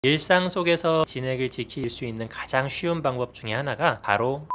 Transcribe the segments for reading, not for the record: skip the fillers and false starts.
일상 속에서 진액을 지킬 수 있는 가장 쉬운 방법 중에 하나가 바로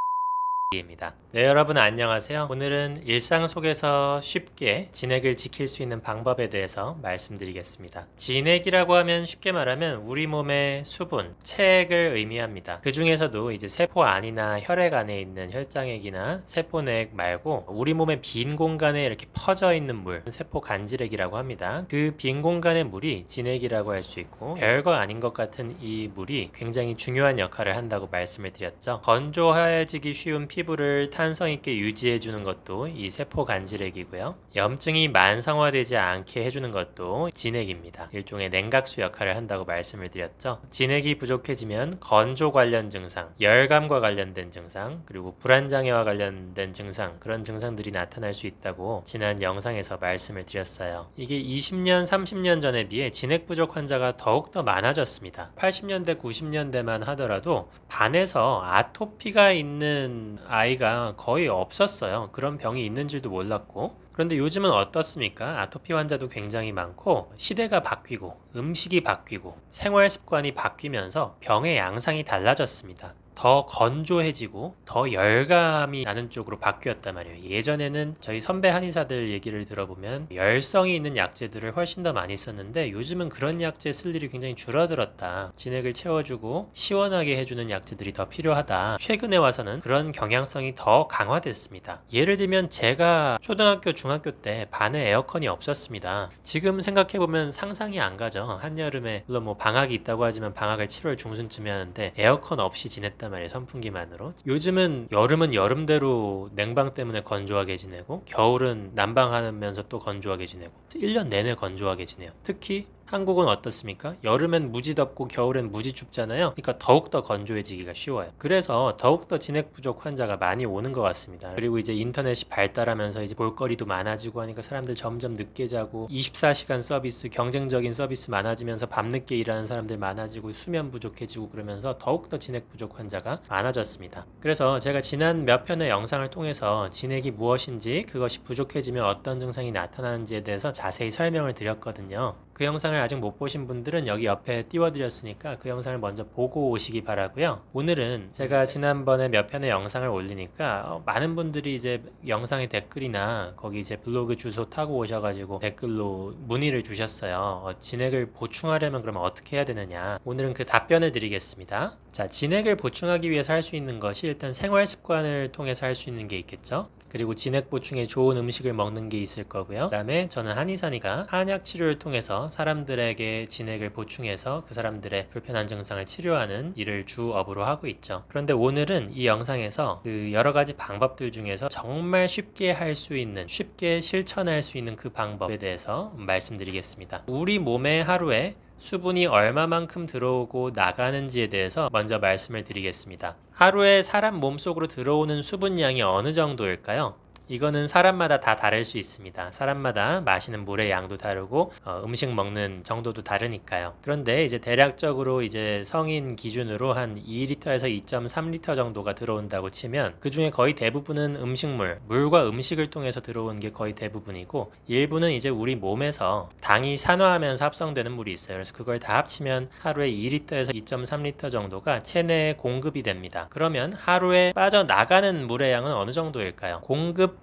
입니다. 네, 여러분 안녕하세요. 오늘은 일상 속에서 쉽게 진액을 지킬 수 있는 방법에 대해서 말씀드리겠습니다. 진액이라고 하면 쉽게 말하면 우리 몸의 수분, 체액을 의미합니다. 그 중에서도 이제 세포 안이나 혈액 안에 있는 혈장액이나 세포내액 말고 우리 몸의 빈 공간에 이렇게 퍼져 있는 물, 세포 간질액이라고 합니다. 그 빈 공간의 물이 진액이라고 할 수 있고, 별거 아닌 것 같은 이 물이 굉장히 중요한 역할을 한다고 말씀을 드렸죠. 건조해지기 쉬운 피부를 탄성 있게 유지해 주는 것도 이 세포 간질액이고요. 염증이 만성화되지 않게 해주는 것도 진액입니다. 일종의 냉각수 역할을 한다고 말씀을 드렸죠. 진액이 부족해지면 건조 관련 증상, 열감과 관련된 증상, 그리고 불안장애와 관련된 증상, 그런 증상들이 나타날 수 있다고 지난 영상에서 말씀을 드렸어요. 이게 20년, 30년 전에 비해 진액 부족 환자가 더욱더 많아졌습니다. 80년대, 90년대만 하더라도 반에서 아토피가 있는 아이가 거의 없었어요. 그런 병이 있는 줄도 몰랐고. 그런데 요즘은 어떻습니까? 아토피 환자도 굉장히 많고, 시대가 바뀌고 음식이 바뀌고 생활 습관이 바뀌면서 병의 양상이 달라졌습니다. 더 건조해지고 더 열감이 나는 쪽으로 바뀌었단 말이에요. 예전에는 저희 선배 한의사들 얘기를 들어보면 열성이 있는 약재들을 훨씬 더 많이 썼는데, 요즘은 그런 약재 쓸 일이 굉장히 줄어들었다. 진액을 채워주고 시원하게 해주는 약재들이 더 필요하다. 최근에 와서는 그런 경향성이 더 강화됐습니다. 예를 들면 제가 초등학교, 중학교 때 반에 에어컨이 없었습니다. 지금 생각해보면 상상이 안 가죠. 한여름에 물론 뭐 방학이 있다고 하지만 방학을 7월 중순쯤에 하는데 에어컨 없이 지냈단 말이에요. 선풍기만으로. 요즘은 여름은 여름대로 냉방 때문에 건조하게 지내고, 겨울은 난방하면서 또 건조하게 지내고, 1년 내내 건조하게 지내요. 특히 한국은 어떻습니까? 여름엔 무지 덥고 겨울엔 무지 춥잖아요. 그러니까 더욱더 건조해지기가 쉬워요. 그래서 더욱더 진액 부족 환자가 많이 오는 것 같습니다. 그리고 이제 인터넷이 발달하면서 이제 볼거리도 많아지고 하니까 사람들 점점 늦게 자고, 24시간 서비스, 경쟁적인 서비스 많아지면서 밤늦게 일하는 사람들 많아지고, 수면 부족해지고, 그러면서 더욱더 진액 부족 환자가 많아졌습니다. 그래서 제가 지난 몇 편의 영상을 통해서 진액이 무엇인지, 그것이 부족해지면 어떤 증상이 나타나는지에 대해서 자세히 설명을 드렸거든요. 그 영상을 아직 못 보신 분들은 여기 옆에 띄워드렸으니까 그 영상을 먼저 보고 오시기 바라고요. 오늘은 제가 지난번에 몇 편의 영상을 올리니까 많은 분들이 이제 영상의 댓글이나 거기 제 블로그 주소 타고 오셔가지고 댓글로 문의를 주셨어요. 진액을 보충하려면 그러면 어떻게 해야 되느냐. 오늘은 그 답변을 드리겠습니다. 자, 진액을 보충하기 위해서 할 수 있는 것이 일단 생활 습관을 통해서 할 수 있는 게 있겠죠. 그리고 진액 보충에 좋은 음식을 먹는 게 있을 거고요. 그 다음에 저는 한의사니까 한약 치료를 통해서 사람들에게 진액을 보충해서 그 사람들의 불편한 증상을 치료하는 일을 주업으로 하고 있죠. 그런데 오늘은 이 영상에서 그 여러 가지 방법들 중에서 정말 쉽게 할 수 있는, 쉽게 실천할 수 있는 그 방법에 대해서 말씀드리겠습니다. 우리 몸에 하루에 수분이 얼마만큼 들어오고 나가는지에 대해서 먼저 말씀을 드리겠습니다. 하루에 사람 몸속으로 들어오는 수분량이 어느 정도일까요? 이거는 사람마다 다 다를 수 있습니다. 사람마다 마시는 물의 양도 다르고 음식 먹는 정도도 다르니까요. 그런데 이제 대략적으로 이제 성인 기준으로 한 2리터에서 2.3리터 정도가 들어온다고 치면, 그 중에 거의 대부분은 음식물, 물과 음식을 통해서 들어오는 게 거의 대부분이고, 일부는 이제 우리 몸에서 당이 산화하면서 합성되는 물이 있어요. 그래서 그걸 다 합치면 하루에 2리터에서 2.3리터 정도가 체내에 공급이 됩니다. 그러면 하루에 빠져나가는 물의 양은 어느 정도일까요?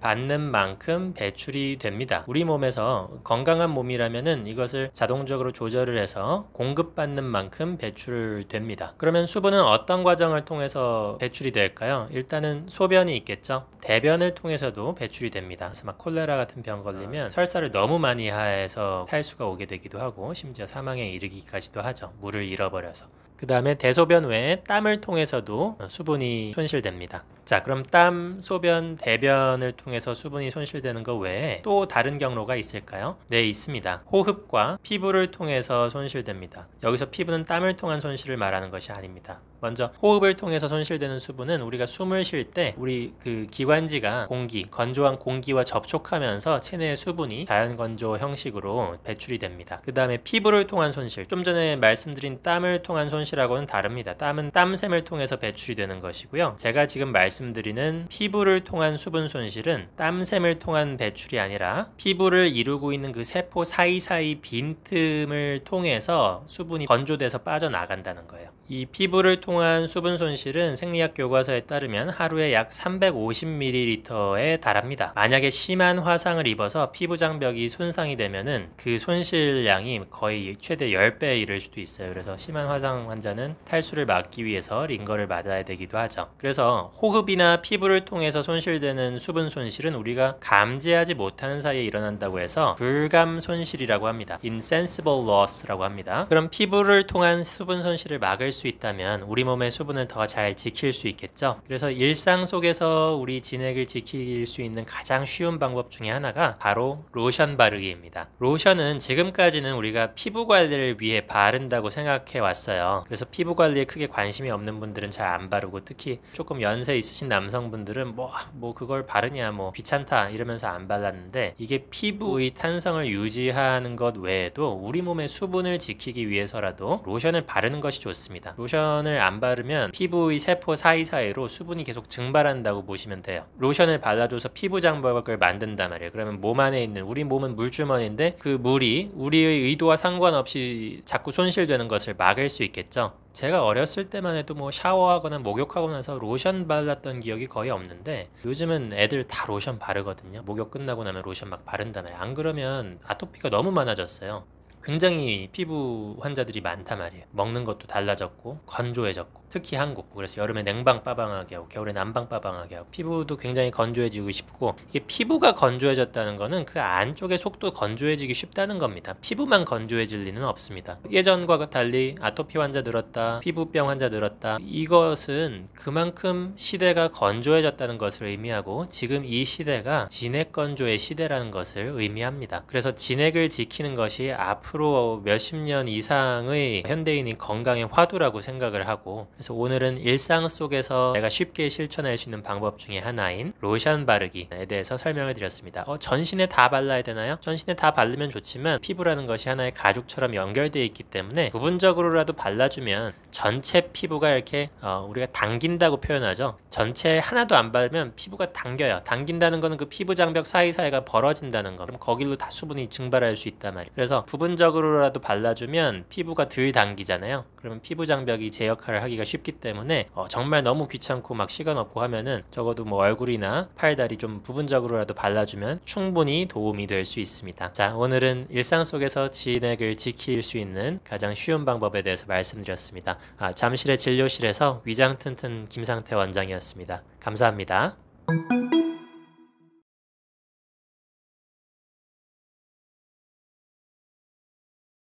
받는 만큼 배출이 됩니다. 우리 몸에서 건강한 몸이라면은 이것을 자동적으로 조절을 해서 공급받는 만큼 배출됩니다. 그러면 수분은 어떤 과정을 통해서 배출이 될까요? 일단은 소변이 있겠죠. 대변을 통해서도 배출이 됩니다. 그래서 막 콜레라 같은 병 걸리면 설사를 너무 많이 해서 탈수가 오게 되기도 하고, 심지어 사망에 이르기까지도 하죠. 물을 잃어버려서. 그 다음에 대소변 외에 땀을 통해서도 수분이 손실됩니다. 자, 그럼 땀, 소변, 대변을 통해서 수분이 손실되는 것 외에 또 다른 경로가 있을까요? 네, 있습니다. 호흡과 피부를 통해서 손실됩니다. 여기서 피부는 땀을 통한 손실을 말하는 것이 아닙니다. 먼저 호흡을 통해서 손실되는 수분은 우리가 숨을 쉴 때 우리 그 기관지가 건조한 공기와 접촉하면서 체내의 수분이 자연 건조 형식으로 배출이 됩니다. 그 다음에 피부를 통한 손실, 좀 전에 말씀드린 땀을 통한 손실 손실하고는 다릅니다. 땀은 땀샘을 통해서 배출이 되는 것이고요. 제가 지금 말씀드리는 피부를 통한 수분 손실은 땀샘을 통한 배출이 아니라 피부를 이루고 있는 그 세포 사이사이 빈틈을 통해서 수분이 건조돼서 빠져나간다는 거예요. 이 피부를 통한 수분 손실은 생리학 교과서에 따르면 하루에 약 350ml에 달합니다. 만약에 심한 화상을 입어서 피부 장벽이 손상이 되면은 그 손실량이 거의 최대 10배에 이를 수도 있어요. 그래서 심한 화상 환자는 탈수를 막기 위해서 링거를 맞아야 되기도 하죠. 그래서 호흡이나 피부를 통해서 손실되는 수분 손실은 우리가 감지하지 못하는 사이에 일어난다고 해서 불감 손실이라고 합니다. insensible loss라고 합니다. 그럼 피부를 통한 수분 손실을 막을 수 있다면 우리 몸의 수분을 더 잘 지킬 수 있겠죠. 그래서 일상 속에서 우리 진액을 지킬 수 있는 가장 쉬운 방법 중에 하나가 바로 로션 바르기입니다. 로션은 지금까지는 우리가 피부 관리를 위해 바른다고 생각해 왔어요. 그래서 피부 관리에 크게 관심이 없는 분들은 잘 안 바르고, 특히 조금 연세 있으신 남성분들은 뭐 그걸 바르냐, 뭐 귀찮다 이러면서 안 발랐는데, 이게 피부의 탄성을 유지하는 것 외에도 우리 몸의 수분을 지키기 위해서라도 로션을 바르는 것이 좋습니다. 로션을 안 바르면 피부의 세포 사이사이로 수분이 계속 증발한다고 보시면 돼요. 로션을 발라줘서 피부 장벽을 만든단 말이에요. 그러면 몸 안에 있는, 우리 몸은 물주머니인데 그 물이 우리의 의도와 상관없이 자꾸 손실되는 것을 막을 수 있겠죠. 제가 어렸을 때만 해도 뭐 샤워하거나 목욕하고 나서 로션 발랐던 기억이 거의 없는데, 요즘은 애들 다 로션 바르거든요. 목욕 끝나고 나면 로션 막 바른단 말이에요. 안 그러면 아토피가 너무 많아졌어요. 굉장히 피부 환자들이 많단 말이에요. 먹는 것도 달라졌고 건조해졌고, 특히 한국, 그래서 여름에 냉방 빠방하게 하고 겨울에 난방 빠방하게 하고 피부도 굉장히 건조해지고 싶고, 이게 피부가 건조해졌다는 거는 그 안쪽의 속도 건조해지기 쉽다는 겁니다. 피부만 건조해질 리는 없습니다. 예전과 달리 아토피 환자 늘었다, 피부병 환자 늘었다, 이것은 그만큼 시대가 건조해졌다는 것을 의미하고, 지금 이 시대가 진액 건조의 시대라는 것을 의미합니다. 그래서 진액을 지키는 것이 앞으로 몇십 년 이상의 현대인이 건강의 화두라고 생각을 하고, 그래서 오늘은 일상 속에서 내가 쉽게 실천할 수 있는 방법 중에 하나인 로션 바르기에 대해서 설명을 드렸습니다. 전신에 다 발라야 되나요? 전신에 다 바르면 좋지만 피부라는 것이 하나의 가죽처럼 연결되어 있기 때문에 부분적으로라도 발라주면 전체 피부가 이렇게 우리가 당긴다고 표현하죠. 전체 하나도 안 바르면 피부가 당겨요. 당긴다는 거는 그 피부 장벽 사이사이가 벌어진다는 거. 그럼 거길로 다 수분이 증발할 수 있단 말이에요. 그래서 부분적으로라도 발라주면 피부가 덜 당기잖아요. 그러면 피부 장벽이 제 역할을 하기가 쉽기 때문에 정말 너무 귀찮고 막 시간 없고 하면은 적어도 뭐 얼굴이나 팔, 다리 좀 부분적으로라도 발라주면 충분히 도움이 될 수 있습니다. 자, 오늘은 일상 속에서 진액을 지킬 수 있는 가장 쉬운 방법에 대해서 말씀드렸습니다. 잠실의 진료실에서 위장 튼튼 김상태 원장이었습니다. 감사합니다.